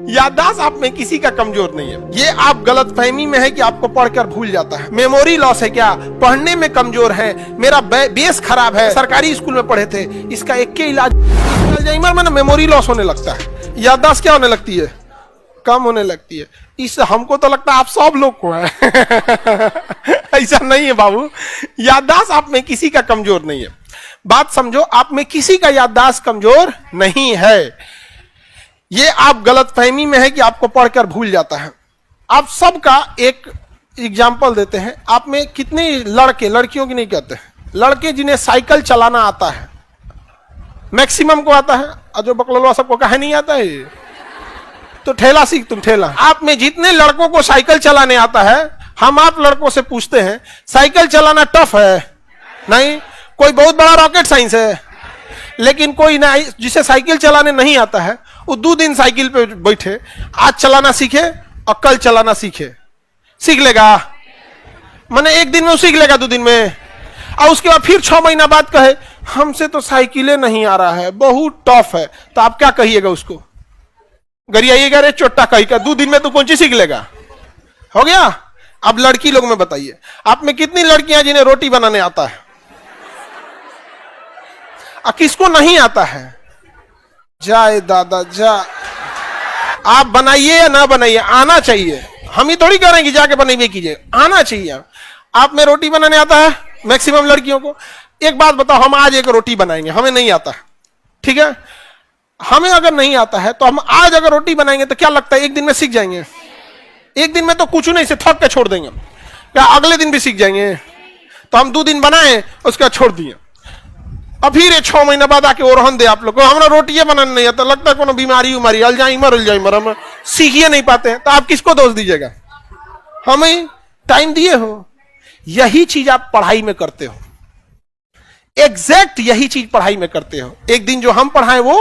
याददाश्त आप में किसी का कमजोर नहीं है। ये आप गलतफहमी में है कि आपको पढ़कर भूल जाता है। मेमोरी लॉस है क्या? पढ़ने में कमजोर है, मेरा बेस खराब है, सरकारी स्कूल में पढ़े थे, इसका एक के इलाज अल्जाइमर में ना मेमोरी लॉस होने लगता है। याददाश्त क्या होने लगती है? कम होने लगती है। इससे हमको तो लगता है आप सब लोग को है ऐसा नहीं है बाबू, याददाश्त आप में किसी का कमजोर नहीं है। बात समझो, आप में किसी का याददाश्त कमजोर नहीं है। ये आप गलतफहमी में है कि आपको पढ़कर भूल जाता है। आप सबका एक एग्जाम्पल देते हैं। आप में कितने लड़के, लड़कियों की नहीं कहते, लड़के जिन्हें साइकिल चलाना आता है, मैक्सिमम को आता है, और जो बकलवा सबको कहे नहीं आता है, तो ठेला सीख तुम ठेला। आप में जितने लड़कों को साइकिल चलाने आता है, हम आप लड़कों से पूछते हैं साइकिल चलाना टफ है? नहीं। कोई बहुत बड़ा रॉकेट साइंस है? लेकिन कोई ना जिसे साइकिल चलाने नहीं आता है, वो 2 दिन साइकिल पे बैठे, आज चलाना सीखे और कल चलाना सीखे, सीख लेगा? माने 1 दिन में वो सीख लेगा, 2 दिन में, और उसके बाद फिर 6 महीना बाद कहे हमसे तो साइकिलें नहीं आ रहा है, बहुत टफ है, तो आप क्या कहिएगा उसको? गरियाइएगा, रे चोट्टा कही का, 2 दिन में तो कौन चीज सीख लेगा? हो गया। अब लड़की लोग में बताइए, आप में कितनी लड़कियां जिन्हें रोटी बनाने आता है? किसको नहीं आता है? जाए दादा जा। आप बनाइए या ना बनाइए, आना चाहिए। हम ही थोड़ी कह रहे हैं कि जाके बनाइए कीजिए, आना चाहिए। आप में रोटी बनाने आता है मैक्सिमम लड़कियों को। एक बात बताओ, हम आज एक रोटी बनाएंगे, हमें नहीं आता है, ठीक है? हमें अगर नहीं आता है तो हम आज अगर रोटी बनाएंगे तो क्या लगता है 1 दिन में सीख जाएंगे? 1 दिन में तो कुछ नहीं, से थक के छोड़ देंगे। क्या अगले दिन भी सीख जाएंगे? तो हम 2 दिन बनाए, उसके बाद छोड़ दिए, अब फिर 6 महीना बाद आके ओरहन दे आप लोग को हमारा रोटियां बनाने नहीं आता, लगता है कोनो बीमारी उमारी, अल्जाइमर हम सीख ही नहीं पाते हैं। तो आप किसको दोष दीजिएगा? हमें टाइम दिए हो। यही चीज आप पढ़ाई में करते हो, एग्जैक्ट यही चीज पढ़ाई में करते हो। एक दिन जो हम पढ़ाए वो,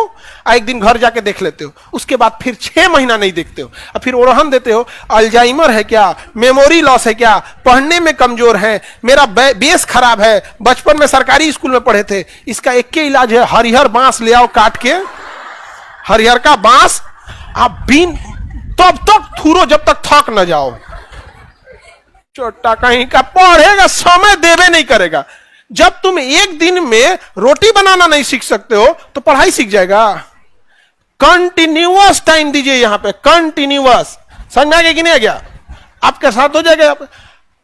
एक दिन घर जाके देख लेते हो, उसके बाद फिर 6 महीना नहीं देखते हो, और फिर ओरहन देते हो अल्जाइमर है क्या, मेमोरी लॉस है क्या, पढ़ने में कमजोर है, मेरा बेस खराब है, बचपन में सरकारी स्कूल में पढ़े थे, इसका एक के इलाज है, हरिहर बांस ले आओ काट के, हरिहर का बांस आप बीन तब तक थूरो जब तक थक न जाओ। छोटा कहीं का पढ़ेगा, समय देवे नहीं करेगा। जब तुम 1 दिन में रोटी बनाना नहीं सीख सकते हो तो पढ़ाई सीख जाएगा? कंटिन्यूअस टाइम दीजिए यहां पे, कंटिन्यूअस। समझ में आ गया कि नहीं आ गया? आपके साथ हो जाएगा।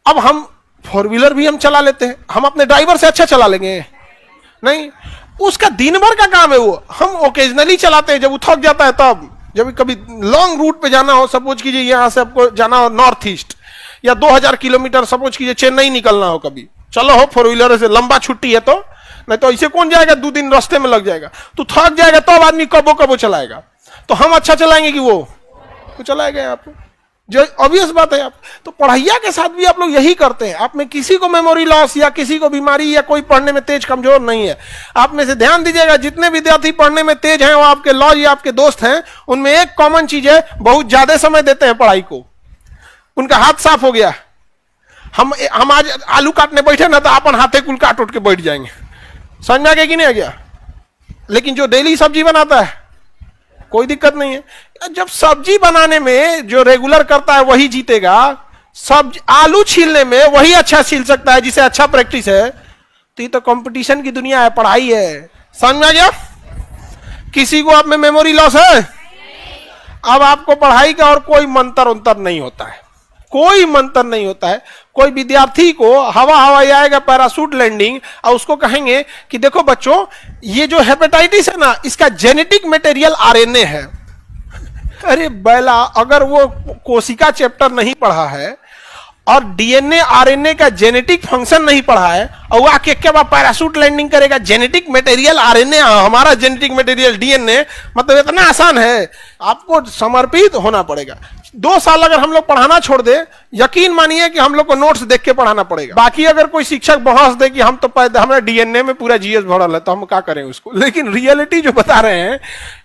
अब हम 4 व्हीलर भी हम चला लेते हैं, हम अपने ड्राइवर से अच्छा चला लेंगे? नहीं, उसका दिन भर का काम है वो, हम ओकेजनली चलाते हैं जब वो थक जाता है तब। जब कभी लॉन्ग रूट पे जाना हो, सपोज कीजिए यहां से आपको जाना हो नॉर्थ ईस्ट, या 2000 किलोमीटर सपोज कीजिए चेन्नई निकलना हो, कभी चलो हो 4 व्हीलर से, लंबा छुट्टी है तो, नहीं तो ऐसे कौन जाएगा, 2 दिन रास्ते में लग जाएगा, तो थक जाएगा तब तो आदमी कबो कबो चलाएगा। तो हम अच्छा चलाएंगे कि वो तो चलाएगा? आप जो ऑब्वियस बात है। आप तो पढ़ाइया के साथ भी आप लोग यही करते हैं। आप में किसी को मेमोरी लॉस या किसी को बीमारी या कोई पढ़ने में तेज कमजोर नहीं है। आप में से ध्यान दीजिएगा, जितने विद्यार्थी पढ़ने में तेज हैं वो आपके लॉ या आपके दोस्त हैं, उनमें एक कॉमन चीज है, बहुत ज्यादा समय देते हैं पढ़ाई को, उनका हाथ साफ हो गया। हम आज आलू काटने बैठे ना तो अपन हाथे कुल काट उठ के बैठ जाएंगे। समझ में आ गया कि नहीं आ गया? लेकिन जो डेली सब्जी बनाता है कोई दिक्कत नहीं है। जब सब्जी बनाने में जो रेगुलर करता है वही जीतेगा, सब्जी आलू छीलने में वही अच्छा छील सकता है जिसे अच्छा प्रैक्टिस है। तो ये तो कंपटीशन की दुनिया है, पढ़ाई है। समझ में आ गया? किसी को आप में मेमोरी लॉस है? अब आपको पढ़ाई का और कोई मंत्र उंतर नहीं होता है, कोई मंत्र नहीं होता है। कोई विद्यार्थी को हवा आएगा पैराशूट लैंडिंग, और उसको कहेंगे कि देखो बच्चों, ये जो हेपेटाइटिस है ना, इसका जेनेटिक मटेरियल आरएनए है। अरे बैला, अगर वो कोशिका चैप्टर नहीं पढ़ा है और डीएनए आरएनए का जेनेटिक फंक्शन नहीं पढ़ा है, और वो आके क्या पैराशूट लैंडिंग करेगा, जेनेटिक मटेरियल आरएनए, हमारा जेनेटिक मटेरियल डीएनए, मतलब इतना आसान है? आपको समर्पित होना पड़ेगा। 2 साल अगर हम लोग पढ़ाना छोड़ दे, यकीन मानिए कि हम लोग को नोट्स देख के पढ़ाना पड़ेगा। बाकी अगर कोई शिक्षक बहस दे कि हम तो हमारा डीएनए में पूरा जीएस भरल है, तो हम क्या करें उसको? लेकिन रियलिटी जो बता रहे हैं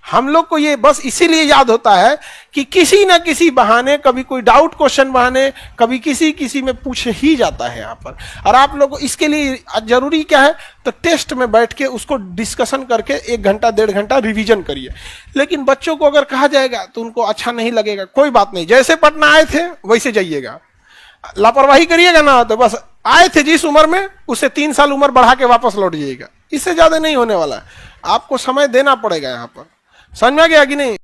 हम लोग को, ये बस इसीलिए याद होता है कि कि किसी ना किसी बहाने, कभी कोई डाउट क्वेश्चन बहाने, कभी किसी किसी में पूछ ही जाता है यहाँ पर। और आप लोग इसके लिए जरूरी क्या है, तो टेस्ट में बैठ के उसको डिस्कशन करके 1 घंटा 1.5 घंटा रिवीजन करिए। लेकिन बच्चों को अगर कहा जाएगा तो उनको अच्छा नहीं लगेगा। कोई बात नहीं, जैसे पटना आए थे वैसे जाइएगा, लापरवाही करिएगा ना तो बस आए थे जिस उम्र में उससे 3 साल उम्र बढ़ा के वापस लौट जाइएगा। इससे ज्यादा नहीं होने वाला है। आपको समय देना पड़ेगा यहाँ पर। समझ में आ गया कि नहीं?